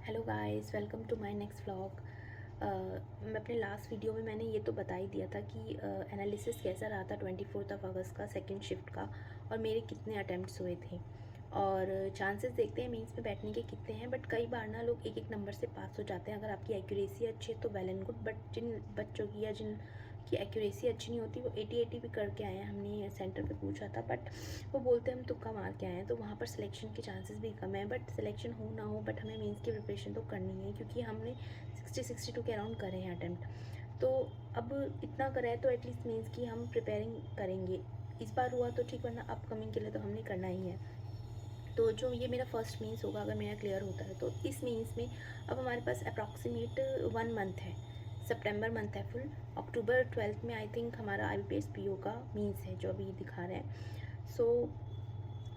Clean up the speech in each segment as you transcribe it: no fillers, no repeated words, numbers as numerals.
Hello guys, welcome to my next vlog. मैं अपने last video में मैंने ये तो बता ही दिया था कि एनालिसिस कैसा रहा था 24 अगस्त का सेकंड शिफ्ट का, और मेरे कितने अटैम्प्ट्स हुए थे और चांसेस देखते हैं मेंस में बैठने के कितने हैं। बट कई बार ना लोग एक एक नंबर से पास हो जाते हैं। अगर आपकी एक्यूरेसी अच्छी है तो वेल एंड गुड, बट जिन बच्चों की या जिन की एक्यूरेसी अच्छी नहीं होती वो 80 भी करके आए हैं। हमने सेंटर पे पूछा था, बट वो बोलते हैं हम तुक्का मार के आए हैं, तो वहाँ पर सिलेक्शन के चांसेस भी कम है। बट सिलेक्शन हो ना हो, बट हमें मेंस की प्रिपरेशन तो करनी है, क्योंकि हमने 60-62 के अराउंड करे हैं अटैम्प्ट। तो अब इतना करा है तो एटलीस्ट मेंस की हम प्रिपेयरिंग करेंगे। इस बार हुआ तो ठीक, वरना अपकमिंग के लिए तो हमने करना ही है। तो जो ये मेरा फर्स्ट मीन्स होगा, अगर मेरा क्लियर होता है तो इस मीन्स में अब हमारे पास अप्रॉक्सीमेट 1 मंथ है। सितंबर मंथ है फुल। अक्टूबर 12 में आई थिंक हमारा IBPS PO का मीन्स है जो अभी दिखा रहे हैं। सो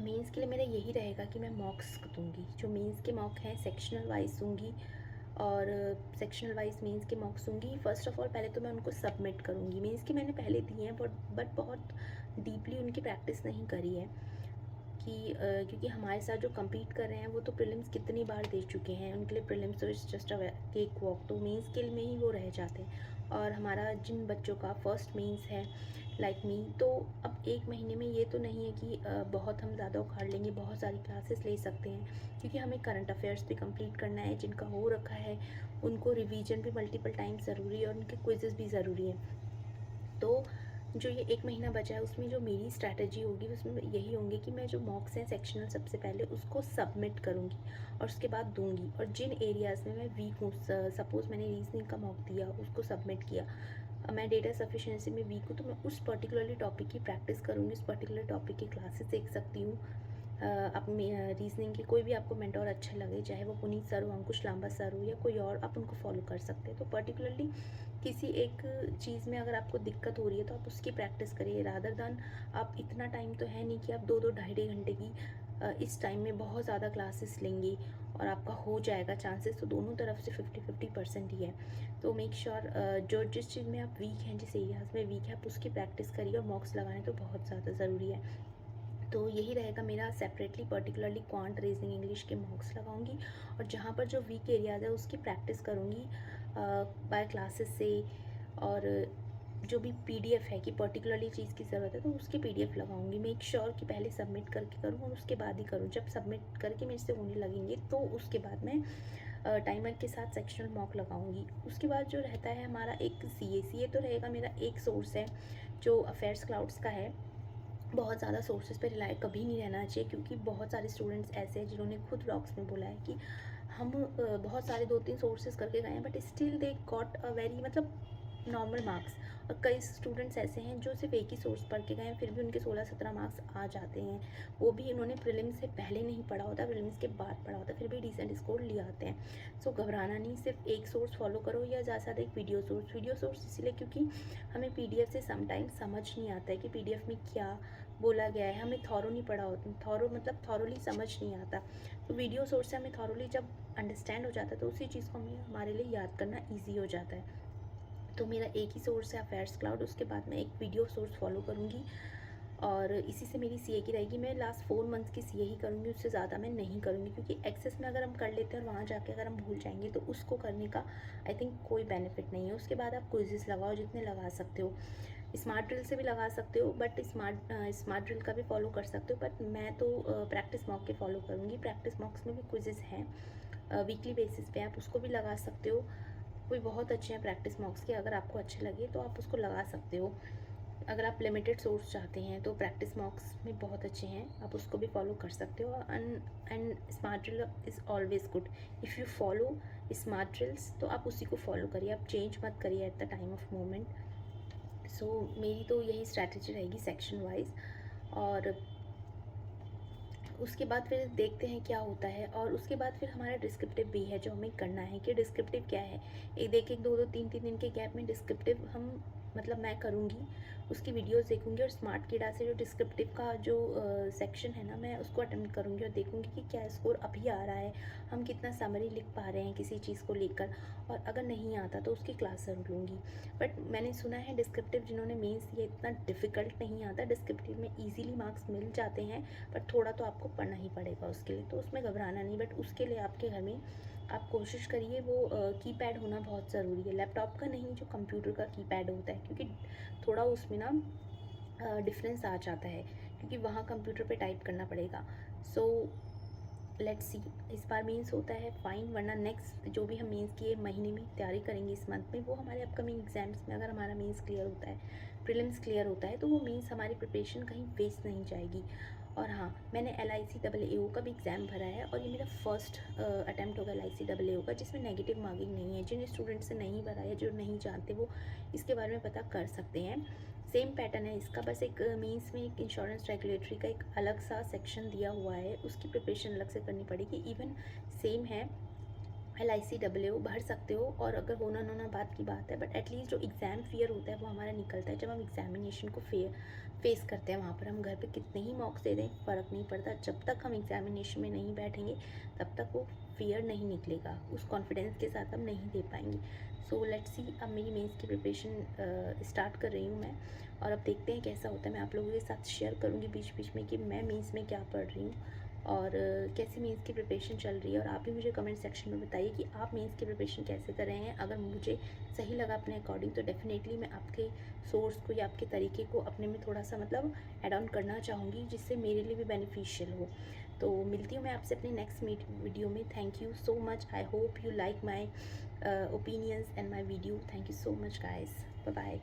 मीन्स के लिए मेरा यही रहेगा कि मैं मॉक्स दूंगी। जो मीन्स के मॉक हैं सेक्शनल वाइज दूंगी, और सेक्शनल वाइज मीन्स के मॉक्स दूंगी। फर्स्ट ऑफ ऑल पहले तो मैं उनको सबमिट करूँगी। मीन्स के मैंने पहले दिए हैं, बट बहुत डीपली उनकी प्रैक्टिस नहीं करी है कि क्योंकि हमारे साथ जो compete कर रहे हैं वो तो प्रीलिम्स कितनी बार दे चुके हैं। उनके लिए प्रीलिम्स तो it's just a cake walk, तो मेंस के में ही वो रह जाते हैं। और हमारा जिन बच्चों का फर्स्ट मेंस है लाइक मी, तो अब एक महीने में ये तो नहीं है कि बहुत हम ज़्यादा उखाड़ लेंगे, बहुत सारी क्लासेस ले सकते हैं, क्योंकि हमें करंट अफेयर्स भी कंप्लीट करना है। जिनका हो रखा है उनको रिवीजन भी मल्टीपल टाइम्स ज़रूरी है, और उनके क्विजेज़ भी ज़रूरी हैं। तो जो ये एक महीना बचा है उसमें जो मेरी स्ट्रैटेजी होगी उसमें यही होंगी कि मैं जो मॉक्स हैं सेक्शनल सबसे पहले उसको सबमिट करूँगी और उसके बाद दूंगी। और जिन एरियाज़ में मैं वीक हूँ, सपोज़ मैंने रीजनिंग का मॉक दिया, उसको सबमिट किया, मैं डेटा सफिशिएंसी में वीक हूँ, तो मैं उस पर्टिकुलरली टॉपिक की प्रैक्टिस करूँगी, उस पर्टिकुलर टॉपिक की क्लासेस देख सकती हूँ। आप रीजनिंग की कोई भी आपको मेंटोर अच्छा लगे, चाहे वो पुनीत सर हो, अंकुश लांबा सर हो, या कोई और, आप उनको फॉलो कर सकते हैं। तो पर्टिकुलरली किसी एक चीज़ में अगर आपको दिक्कत हो रही है तो आप उसकी प्रैक्टिस करिए, रादर दैन आप इतना टाइम तो है नहीं कि आप 2-2 ढाई-ढाई घंटे की इस टाइम में बहुत ज़्यादा क्लासेस लेंगे और आपका हो जाएगा। चांसेस तो दोनों तरफ से 50-50% ही है। तो मेक श्योर जो जिस चीज़ में आप वीक हैं, जिस एरियाज़ में वीक है, आप उसकी प्रैक्टिस करिए, और मॉक्स लगाने तो बहुत ज़्यादा ज़रूरी है। तो यही रहेगा मेरा separately, particularly quant, reasoning, English के मॉक्स लगाऊंगी, और जहाँ पर जो वीक एरियाज़ है उसकी प्रैक्टिस करूँगी बाय क्लासेस से। और जो भी PDF है कि पर्टिकुलरली चीज़ की ज़रूरत है तो उसकी PDF लगाऊंगी। मेक श्योर कि पहले सबमिट करके करूँ और उसके बाद ही करूँ। जब सबमिट करके मेरे से होने लगेंगे तो उसके बाद मैं टाइमर के साथ सेक्शनल मॉक लगाऊंगी। उसके बाद जो रहता है हमारा एक CA तो रहेगा मेरा एक सोर्स है जो अफेयर्स क्लाउड्स का है। बहुत ज़्यादा सोर्सेज पे रिलाई कभी नहीं रहना चाहिए, क्योंकि बहुत सारे स्टूडेंट्स ऐसे हैं जिन्होंने खुद व्लॉग्स में बोला है कि हम बहुत सारे 2-3 सोर्सेज करके गए हैं, but still they got a very मतलब नॉर्मल मार्क्स। और कई स्टूडेंट्स ऐसे हैं जो सिर्फ एक ही सोर्स पढ़ के गए हैं, फिर भी उनके 16-17 मार्क्स आ जाते हैं। वो भी उन्होंने प्रीलिम्स से पहले नहीं पढ़ा होता, प्रीलिम्स के बाद पढ़ा होता, फिर भी डिसेंट स्कोर ले आते हैं। सो घबराना नहीं, सिर्फ एक सोर्स फॉलो करो, या ज़्यादा से ज़्यादा एक वीडियो सोर्स इसलिए क्योंकि हमें PDF से समटाइम्स समझ नहीं आता है कि PDF में क्या बोला गया है। हमें थॉरो नहीं पढ़ा होता, थॉरो मतलब थॉरोली समझ नहीं आता। तो वीडियो सोर्स से हमें थॉरोली जब अंडरस्टैंड हो जाता है तो उसी चीज़ को हमारे लिए याद करना ईजी हो जाता है। तो मेरा एक ही सोर्स है अफेयर्स क्लाउड, उसके बाद मैं एक वीडियो सोर्स फॉलो करूँगी, और इसी से मेरी CA की रहेगी। मैं लास्ट 4 मंथ्स की CA ही करूँगी, उससे ज़्यादा मैं नहीं करूँगी, क्योंकि एक्सेस में अगर हम कर लेते हैं और वहाँ जाके अगर हम भूल जाएंगे तो उसको करने का आई थिंक कोई बेनिफिट नहीं है। उसके बाद आप क्विज़ेस लगाओ जितने लगा सकते हो, स्मार्ट ड्रिल से भी लगा सकते हो, बट स्मार्ट ड्रिल का भी फॉलो कर सकते हो, बट मैं तो प्रैक्टिस मॉक के फॉलो करूँगी। प्रैक्टिस मॉक्स में भी क्विज़ेस हैं वीकली बेसिस पे, आप उसको भी लगा सकते हो। कोई बहुत अच्छे हैं प्रैक्टिस मॉक्स के, अगर आपको अच्छे लगे तो आप उसको लगा सकते हो। अगर आप लिमिटेड सोर्स चाहते हैं तो प्रैक्टिस मॉक्स में बहुत अच्छे हैं, आप उसको भी फॉलो कर सकते हो। And smart drill is always good. If you follow smart drills तो आप उसी को फॉलो करिए, आप चेंज मत करिए at the time of moment. So मेरी तो यही स्ट्रैटेजी रहेगी सेक्शन वाइज। और उसके बाद फिर देखते हैं क्या होता है। और उसके बाद फिर हमारा डिस्क्रिप्टिव भी है जो हमें करना है कि डिस्क्रिप्टिव क्या है। एक 2-2 3-3 दिन के गैप में डिस्क्रिप्टिव हम मतलब मैं करूँगी, उसकी वीडियोस देखूँगी, और स्मार्ट किडा से जो डिस्क्रिप्टिव का जो सेक्शन है ना, मैं उसको अटेम्प्ट करूँगी और देखूँगी कि क्या स्कोर अभी आ रहा है, हम कितना समरी लिख पा रहे हैं किसी चीज़ को लेकर, और अगर नहीं आता तो उसकी क्लास ज़रूर लूँगी। बट मैंने सुना है डिस्क्रिप्टिव जिन्होंने मेंस ये इतना डिफ़िकल्ट नहीं आता, डिस्क्रिप्टिव में ईजिली मार्क्स मिल जाते हैं, बट थोड़ा तो आपको पढ़ना ही पड़ेगा उसके लिए, तो उसमें घबराना नहीं। बट उसके लिए आपके घर में आप कोशिश करिए वो कीपैड होना बहुत ज़रूरी है, लैपटॉप का नहीं, जो कंप्यूटर का कीपैड होता है, क्योंकि थोड़ा उसमें ना डिफरेंस आ जाता है, क्योंकि वहाँ कंप्यूटर पे टाइप करना पड़ेगा। सो लेट्स सी, इस बार मेंस होता है फाइन, वरना नेक्स्ट जो भी हम मेंस की महीने में तैयारी करेंगे इस मंथ में, वो हमारे अपकमिंग एग्जाम्स में अगर हमारा मेंस क्लियर होता है, प्रीलिम्स क्लियर होता है, तो वो मेंस हमारी प्रिपरेशन कहीं वेस्ट नहीं जाएगी। और हाँ, मैंने LICAAO का भी एग्ज़ाम भरा है और ये मेरा फर्स्ट अटैम्प्ट होगा LICAAO का, जिसमें नेगेटिव मार्किंग नहीं है। जिन स्टूडेंट्स ने नहीं भरा है, जो नहीं जानते, वो इसके बारे में पता कर सकते हैं। सेम पैटर्न है इसका, बस एक मीन्स में एक इंश्योरेंस रेगुलेटरी का एक अलग सा सेक्शन दिया हुआ है, उसकी प्रिपरेशन अलग से करनी पड़ेगी। इवन सेम है, LICAAO भर सकते हो, और अगर होना ना बात की बात है, बट एटलीस्ट जो एग्ज़ाम फियर होता है वो हमारा निकलता है जब हम एग्जामिनेशन को फेस करते हैं। वहाँ पर हम घर पे कितने ही मॉक्स दे दें, फ़र्क नहीं पड़ता, जब तक हम एग्जामिनेशन में नहीं बैठेंगे तब तक वो फियर नहीं निकलेगा, उस कॉन्फिडेंस के साथ हम नहीं दे पाएंगे। सो लेट्स सी, अब मेरी मेंस की प्रिपरेशन स्टार्ट कर रही हूँ मैं, और अब देखते हैं कैसा होता है। मैं आप लोगों के साथ शेयर करूँगी बीच बीच में कि मैं मेंस में क्या पढ़ रही हूँ और कैसे मेंस की प्रिपरेशन चल रही है। और आप भी मुझे कमेंट सेक्शन में बताइए कि आप मेंस की प्रिपरेशन कैसे कर रहे हैं। अगर मुझे सही लगा अपने अकॉर्डिंग, तो डेफ़िनेटली मैं आपके सोर्स को या आपके तरीके को अपने में थोड़ा सा मतलब ऐड ऑन करना चाहूँगी, जिससे मेरे लिए भी बेनिफिशियल हो। तो मिलती हूँ मैं आपसे अपने नेक्स्ट वीडियो में। Thank you so much, I hope you like my opinions and my video. Thank you so much guys, bye bye.